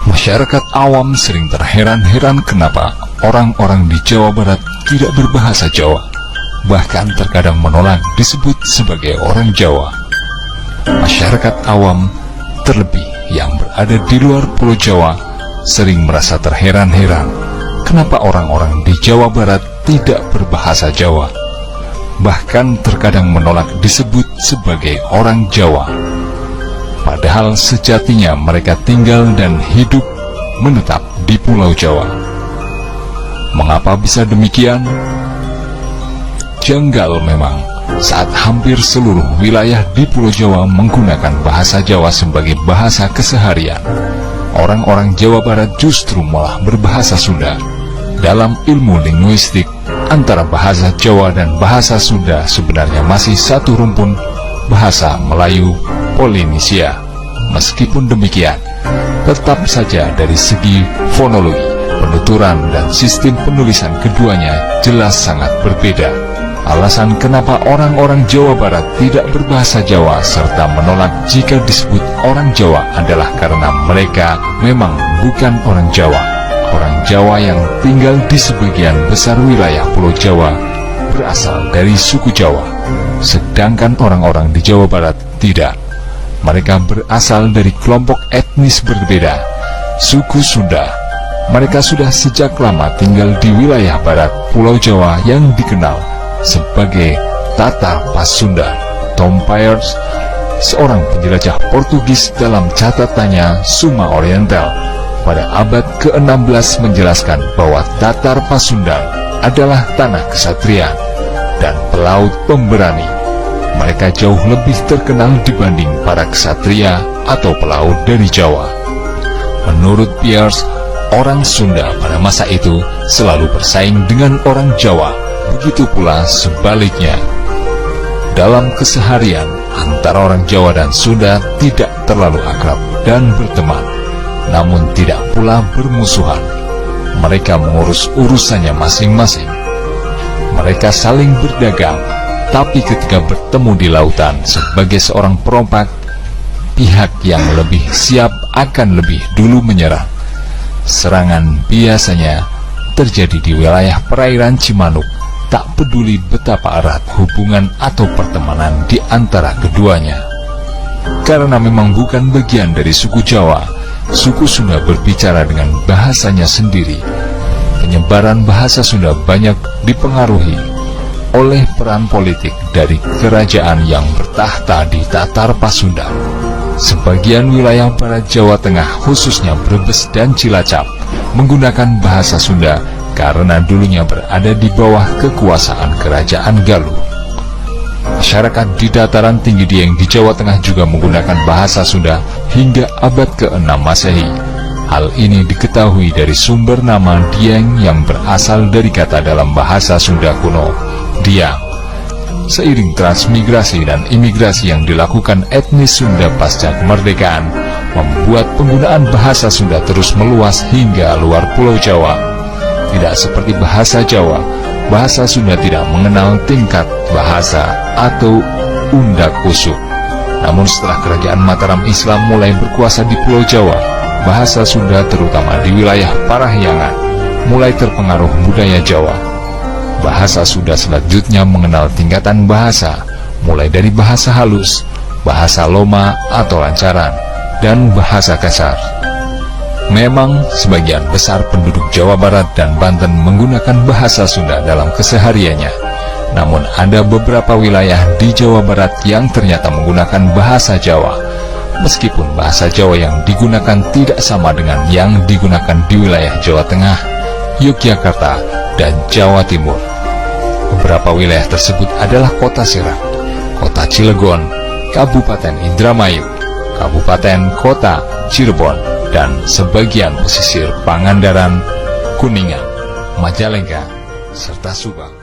Masyarakat awam sering terheran-heran kenapa orang-orang di Jawa Barat tidak berbahasa Jawa, bahkan terkadang menolak disebut sebagai orang Jawa. Masyarakat awam, terlebih yang berada di luar Pulau Jawa, sering merasa terheran-heran kenapa orang-orang di Jawa Barat tidak berbahasa Jawa, bahkan terkadang menolak disebut sebagai orang Jawa. Padahal sejatinya mereka tinggal dan hidup menetap di Pulau Jawa. Mengapa bisa demikian? Janggal memang saat hampir seluruh wilayah di Pulau Jawa menggunakan bahasa Jawa sebagai bahasa keseharian. Orang-orang Jawa Barat justru malah berbahasa Sunda. Dalam ilmu linguistik, antara bahasa Jawa dan bahasa Sunda sebenarnya masih satu rumpun, bahasa Melayu Polinesia. Meskipun demikian, tetap saja dari segi fonologi, penuturan, dan sistem penulisan keduanya jelas sangat berbeda. Alasan kenapa orang-orang Jawa Barat tidak berbahasa Jawa serta menolak jika disebut orang Jawa adalah karena mereka memang bukan orang Jawa. Orang Jawa yang tinggal di sebagian besar wilayah Pulau Jawa berasal dari suku Jawa, sedangkan orang-orang di Jawa Barat tidak. Mereka berasal dari kelompok etnis berbeda, suku Sunda. Mereka sudah sejak lama tinggal di wilayah barat Pulau Jawa yang dikenal sebagai Tatar Pasunda. Tom Peirce, seorang penjelajah Portugis, dalam catatannya Summa Oriental pada abad ke-16 menjelaskan bahwa Tatar Pasundan adalah tanah kesatria dan pelaut pemberani. Mereka jauh lebih terkenal dibanding para kesatria atau pelaut dari Jawa. Menurut Peirce, orang Sunda pada masa itu selalu bersaing dengan orang Jawa, begitu pula sebaliknya. Dalam keseharian, antara orang Jawa dan Sunda tidak terlalu akrab dan berteman, namun tidak pula bermusuhan. Mereka mengurus urusannya masing-masing. Mereka saling berdagang, tapi ketika bertemu di lautan sebagai seorang perompak, pihak yang lebih siap akan lebih dulu menyerang. Serangan biasanya terjadi di wilayah perairan Cimanuk, tak peduli betapa erat hubungan atau pertemanan di antara keduanya. Karena memang bukan bagian dari suku Jawa, suku Sunda berbicara dengan bahasanya sendiri. Penyebaran bahasa Sunda banyak dipengaruhi oleh peran politik dari kerajaan yang bertahta di Tatar Pasundan. Sebagian wilayah barat Jawa Tengah, khususnya Brebes dan Cilacap, menggunakan bahasa Sunda karena dulunya berada di bawah kekuasaan kerajaan Galuh. Masyarakat di dataran tinggi Dieng di Jawa Tengah juga menggunakan bahasa Sunda hingga abad ke-6 Masehi. Hal ini diketahui dari sumber nama Dieng yang berasal dari kata dalam bahasa Sunda kuno, Diang. Seiring transmigrasi dan imigrasi yang dilakukan etnis Sunda pasca kemerdekaan, membuat penggunaan bahasa Sunda terus meluas hingga luar Pulau Jawa. Tidak seperti bahasa Jawa, bahasa Sunda tidak mengenal tingkat bahasa atau undak usuk. Namun setelah kerajaan Mataram Islam mulai berkuasa di Pulau Jawa, bahasa Sunda terutama di wilayah Parahyangan mulai terpengaruh budaya Jawa. Bahasa Sunda selanjutnya mengenal tingkatan bahasa, mulai dari bahasa halus, bahasa loma atau lancaran, dan bahasa kasar. Memang sebagian besar penduduk Jawa Barat dan Banten menggunakan bahasa Sunda dalam kesehariannya. Namun ada beberapa wilayah di Jawa Barat yang ternyata menggunakan bahasa Jawa, meskipun bahasa Jawa yang digunakan tidak sama dengan yang digunakan di wilayah Jawa Tengah, Yogyakarta, dan Jawa Timur. Beberapa wilayah tersebut adalah Kota Serang, Kota Cilegon, Kabupaten Indramayu, Kabupaten Kota Cirebon, dan sebagian pesisir Pangandaran, Kuningan, Majalengka, serta Subang.